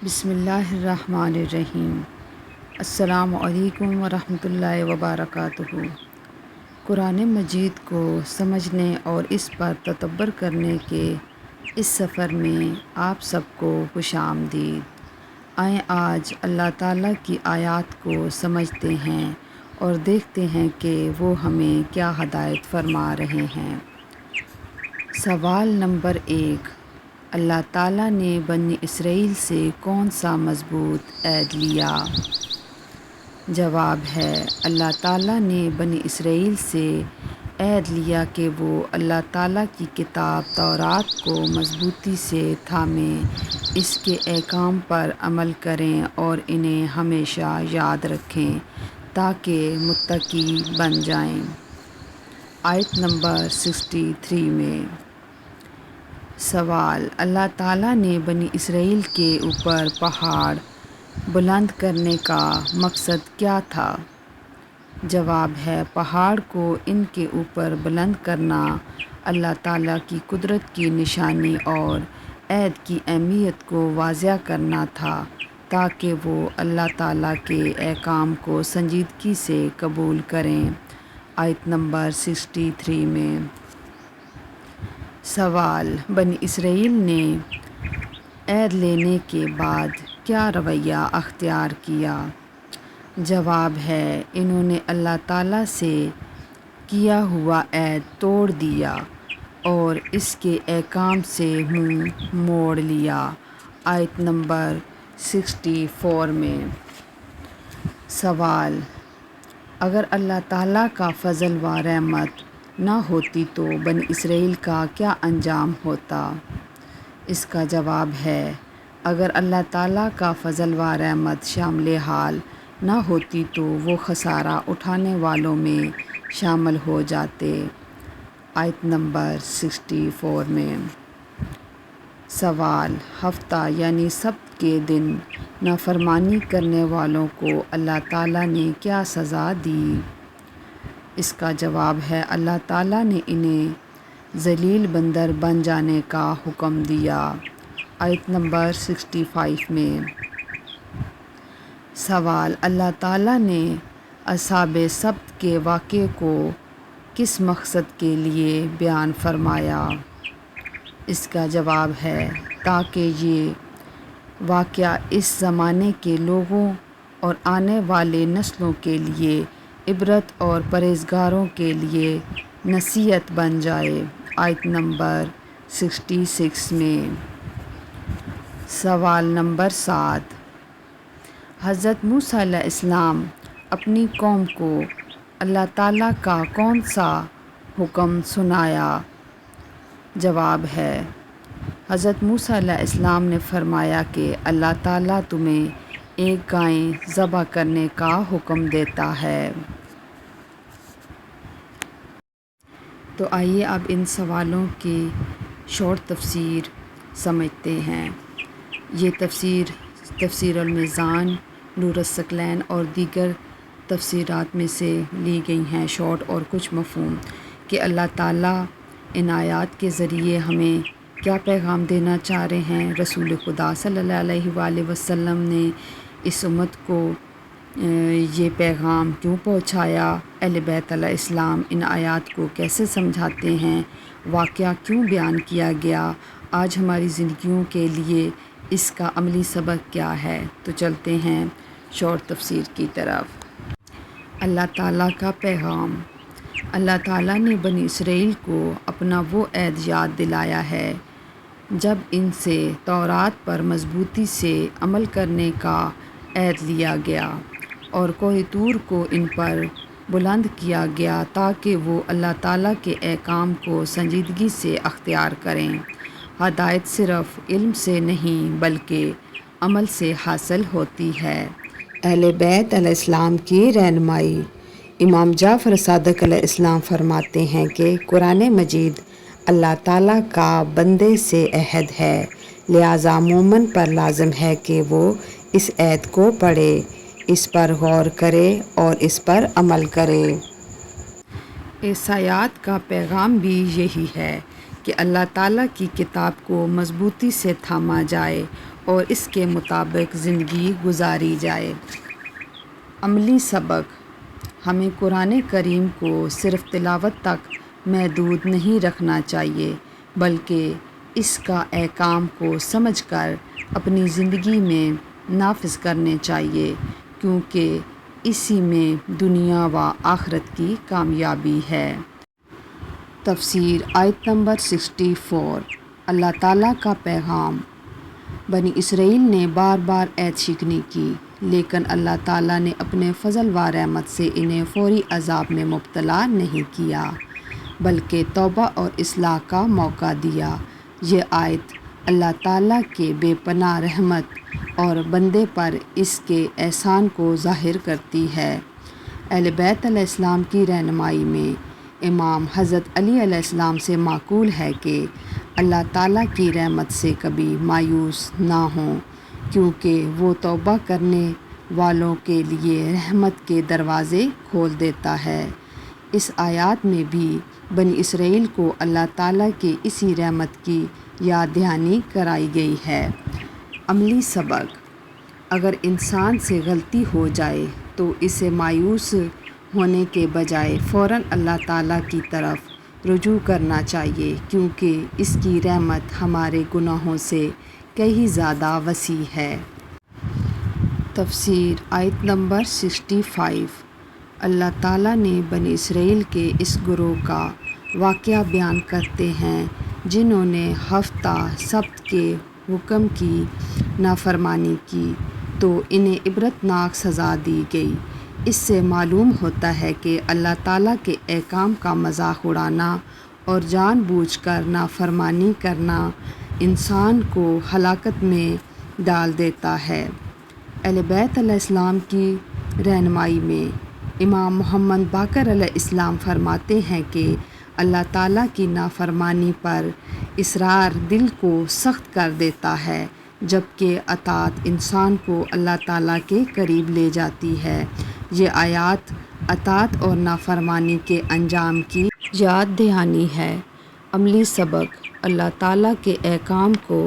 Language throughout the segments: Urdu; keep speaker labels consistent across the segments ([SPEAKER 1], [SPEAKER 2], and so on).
[SPEAKER 1] بسم اللہ الرحمن الرحیم۔ السلام علیکم ورحمۃ اللہ وبرکاتہ۔ قرآن مجید کو سمجھنے اور اس پر تدبر کرنے کے اس سفر میں آپ سب کو خوش آمدید۔ آئیں آج اللہ تعالیٰ کی آیات کو سمجھتے ہیں اور دیکھتے ہیں کہ وہ ہمیں کیا ہدایت فرما رہے ہیں۔ سوال نمبر 1، اللہ تعالیٰ نے بنی اسرائیل سے کون سا مضبوط عہد لیا؟ جواب ہے، اللہ تعالیٰ نے بنی اسرائیل سے عہد لیا کہ وہ اللہ تعالیٰ کی کتاب تورات کو مضبوطی سے تھامیں، اس کے احکام پر عمل کریں اور انہیں ہمیشہ یاد رکھیں تاکہ متقی بن جائیں۔ آیت نمبر 63 میں سوال، اللہ تعالیٰ نے بنی اسرائیل کے اوپر پہاڑ بلند کرنے کا مقصد کیا تھا؟ جواب ہے، پہاڑ کو ان کے اوپر بلند کرنا اللہ تعالیٰ کی قدرت کی نشانی اور عہد کی اہمیت کو واضح کرنا تھا تاکہ وہ اللہ تعالیٰ کے احکام کو سنجیدگی سے قبول کریں۔ آیت نمبر 63 میں سوال، بنی اسرائیل نے عہد لینے کے بعد کیا رویہ اختیار کیا؟ جواب ہے، انہوں نے اللہ تعالیٰ سے کیا ہوا عہد توڑ دیا اور اس کے احکام سے منہ موڑ لیا۔ آیت نمبر 64 میں سوال، اگر اللہ تعالیٰ کا فضل و رحمت نہ ہوتی تو بنی اسرائیل کا کیا انجام ہوتا؟ اس کا جواب ہے، اگر اللہ تعالیٰ کا فضل و رحمت شامل حال نہ ہوتی تو وہ خسارہ اٹھانے والوں میں شامل ہو جاتے۔ آیت نمبر 64 میں سوال، ہفتہ یعنی سبت کے دن نافرمانی کرنے والوں کو اللہ تعالیٰ نے کیا سزا دی؟ اس کا جواب ہے، اللہ تعالیٰ نے انہیں ذلیل بندر بن جانے کا حکم دیا۔ آیت نمبر 65 میں سوال، اللہ تعالیٰ نے اصحاب سبت کے واقعے کو کس مقصد کے لیے بیان فرمایا؟ اس کا جواب ہے، تاکہ یہ واقعہ اس زمانے کے لوگوں اور آنے والے نسلوں کے لیے عبرت اور پرہیزگاروں کے لیے نصیحت بن جائے۔ آیت نمبر 66 میں سوال نمبر 7، حضرت موسیٰ علیہ السلام اپنی قوم کو اللہ تعالیٰ کا کون سا حکم سنایا؟ جواب ہے، حضرت موسیٰ علیہ السلام نے فرمایا کہ اللہ تعالیٰ تمہیں ایک گائے ذبح کرنے کا حکم دیتا ہے۔ تو آئیے اب ان سوالوں کی شارٹ تفسیر سمجھتے ہیں۔ یہ تفسیر المیزان، نور الثقلین اور دیگر تفسیرات میں سے لی گئی ہیں شارٹ اور کچھ مفہوم کہ اللہ تعالیٰ ان آیات کے ذریعے ہمیں کیا پیغام دینا چاہ رہے ہیں۔ رسول خدا صلی اللہ علیہ وآلہ وسلم نے اس امت کو یہ پیغام کیوں پہنچایا، اہل بیت علیہ السلام ان آیات کو کیسے سمجھاتے ہیں، واقعہ کیوں بیان کیا گیا، آج ہماری زندگیوں کے لیے اس کا عملی سبق کیا ہے۔ تو چلتے ہیں شارٹ تفسیر کی طرف۔ اللہ تعالیٰ کا پیغام۔ اللہ تعالیٰ نے بنی اسرائیل کو اپنا وہ عہد یاد دلایا ہے جب ان سے تورات پر مضبوطی سے عمل کرنے کا عہد لیا گیا اور کوہ طور کو ان پر بلند کیا گیا تاکہ وہ اللہ تعالیٰ کے احکام کو سنجیدگی سے اختیار کریں۔ ہدایت صرف علم سے نہیں بلکہ عمل سے حاصل ہوتی ہے۔ اہل بیت علیہ السلام کی رہنمائی۔ امام جعفر صادق علیہ السلام فرماتے ہیں کہ قرآن مجید اللہ تعالیٰ کا بندے سے عہد ہے، لہٰذا مومن پر لازم ہے کہ وہ اس عہد کو پڑھے، اس پر غور کرے اور اس پر عمل کرے۔ اس آیات کا پیغام بھی یہی ہے کہ اللہ تعالیٰ کی کتاب کو مضبوطی سے تھاما جائے اور اس کے مطابق زندگی گزاری جائے۔ عملی سبق: ہمیں قرآن کریم کو صرف تلاوت تک محدود نہیں رکھنا چاہیے، بلکہ اس کا احکام کو سمجھ کر اپنی زندگی میں نافذ کرنے چاہیے، کیونکہ اسی میں دنیا و آخرت کی کامیابی ہے۔ تفسیر آیت نمبر 64۔ اللہ تعالیٰ کا پیغام: بنی اسرائیل نے بار بار عہد شکنی کی، لیکن اللہ تعالیٰ نے اپنے فضل و رحمت سے انہیں فوری عذاب میں مبتلا نہیں کیا، بلکہ توبہ اور اصلاح کا موقع دیا۔ یہ آیت اللہ تعالیٰ کے بے پناہ رحمت اور بندے پر اس کے احسان کو ظاہر کرتی ہے۔ اہل بیت علیہ السلام کی رہنمائی میں امام حضرت علی علیہ السلام سے معقول ہے کہ اللہ تعالیٰ کی رحمت سے کبھی مایوس نہ ہوں، کیونکہ وہ توبہ کرنے والوں کے لیے رحمت کے دروازے کھول دیتا ہے۔ اس آیات میں بھی بنی اسرائیل کو اللہ تعالیٰ کے اسی رحمت کی یاد دہانی کرائی گئی ہے۔ عملی سبق: اگر انسان سے غلطی ہو جائے تو اسے مایوس ہونے کے بجائے فوراً اللہ تعالیٰ کی طرف رجوع کرنا چاہیے، کیونکہ اس کی رحمت ہمارے گناہوں سے کہیں زیادہ وسیع ہے۔ تفسیر آیت نمبر 65۔ اللہ تعالیٰ نے بنی اسرائیل کے اس گروہ کا واقعہ بیان کرتے ہیں جنہوں نے ہفتہ سبت کے حکم کی نافرمانی کی، تو انہیں عبرتناک سزا دی گئی۔ اس سے معلوم ہوتا ہے کہ اللہ تعالیٰ کے احکام کا مذاق اڑانا اور جان بوجھ کر نافرمانی کرنا انسان کو ہلاکت میں ڈال دیتا ہے۔ اہل بیت علیہ السلام کی رہنمائی میں امام محمد باقر علیہ السلام فرماتے ہیں کہ اللہ تعالیٰ کی نافرمانی پر اصرار دل کو سخت کر دیتا ہے، جبکہ اطاعت انسان کو اللہ تعالیٰ کے قریب لے جاتی ہے۔ یہ آیات اطاعت اور نافرمانی کے انجام کی یاد دہانی ہے۔ عملی سبق: اللہ تعالیٰ کے احکام کو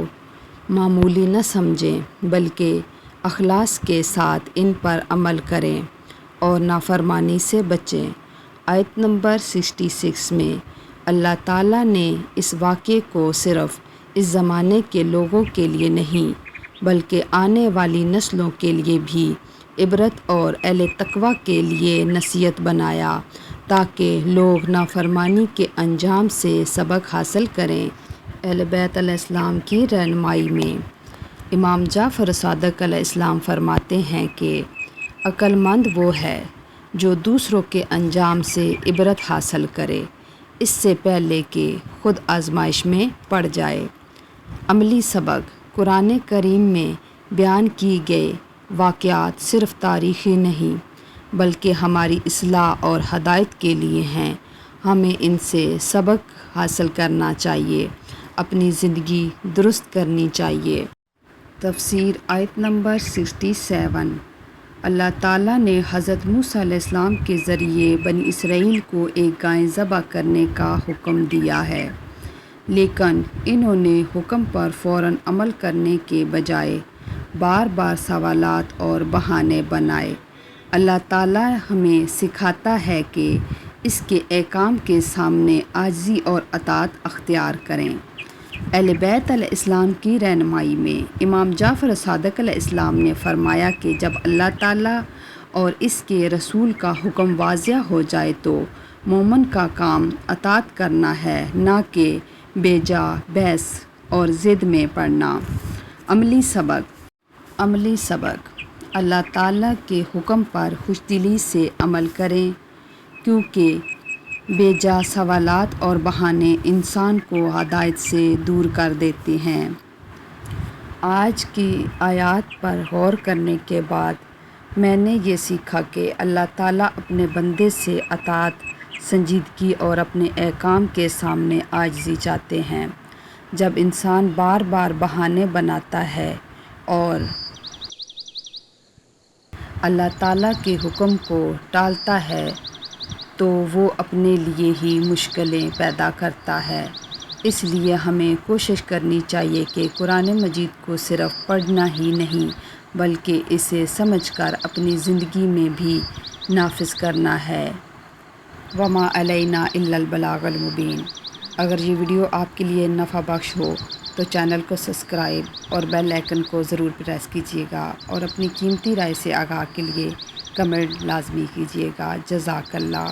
[SPEAKER 1] معمولی نہ سمجھیں، بلکہ اخلاص کے ساتھ ان پر عمل کریں اور نافرمانی سے بچیں۔ آیت نمبر 66 میں اللہ تعالیٰ نے اس واقعے کو صرف اس زمانے کے لوگوں کے لیے نہیں، بلکہ آنے والی نسلوں کے لیے بھی عبرت اور اہل تقویٰ کے لیے نصیحت بنایا، تاکہ لوگ نافرمانی کے انجام سے سبق حاصل کریں۔ اہل بیت علیہ السلام کی رہنمائی میں امام جعفر صادق علیہ السلام فرماتے ہیں کہ عقل مند وہ ہے جو دوسروں کے انجام سے عبرت حاصل کرے، اس سے پہلے کہ خود آزمائش میں پڑ جائے۔ عملی سبق: قرآن کریم میں بیان کی گئے واقعات صرف تاریخی نہیں، بلکہ ہماری اصلاح اور ہدایت کے لیے ہیں۔ ہمیں ان سے سبق حاصل کرنا چاہیے، اپنی زندگی درست کرنی چاہیے۔ تفسیر آیت نمبر 67۔ اللہ تعالیٰ نے حضرت موسیٰ علیہ السلام کے ذریعے بنی اسرائیل کو ایک گائے ذبح کرنے کا حکم دیا ہے، لیکن انہوں نے حکم پر فوراً عمل کرنے کے بجائے بار بار سوالات اور بہانے بنائے۔ اللہ تعالیٰ ہمیں سکھاتا ہے کہ اس کے احکام کے سامنے عاجزی اور اطاعت اختیار کریں۔ اہل بیت علیہ السلام کی رہنمائی میں امام جعفر صادق علیہ السلام نے فرمایا کہ جب اللہ تعالیٰ اور اس کے رسول کا حکم واضح ہو جائے تو مومن کا کام اطاعت کرنا ہے، نہ کہ بے جا بحث اور ضد میں پڑنا۔ عملی سبق: اللہ تعالیٰ کے حکم پر خوشدلی سے عمل کریں، کیونکہ بے جا سوالات اور بہانے انسان کو ہدایت سے دور کر دیتے ہیں۔ آج کی آیات پر غور کرنے کے بعد میں نے یہ سیکھا کہ اللہ تعالیٰ اپنے بندے سے اطاعت، سنجیدگی اور اپنے احکام کے سامنے عاجزی چاہتے ہیں۔ جب انسان بار بار بہانے بناتا ہے اور اللہ تعالیٰ کے حکم کو ٹالتا ہے تو وہ اپنے لیے ہی مشکلیں پیدا کرتا ہے۔ اس لیے ہمیں کوشش کرنی چاہیے کہ قرآن مجید کو صرف پڑھنا ہی نہیں بلکہ اسے سمجھ کر اپنی زندگی میں بھی نافذ کرنا ہے۔ وما علینا الا البلاغ المبین۔ اگر یہ ویڈیو آپ کے لیے نفع بخش ہو تو چینل کو سبسکرائب اور بیل آئیکن کو ضرور پریس کیجیے گا اور اپنی قیمتی رائے سے آگاہ کے لیے کمنٹ لازمی کیجیے گا۔ جزاک اللہ۔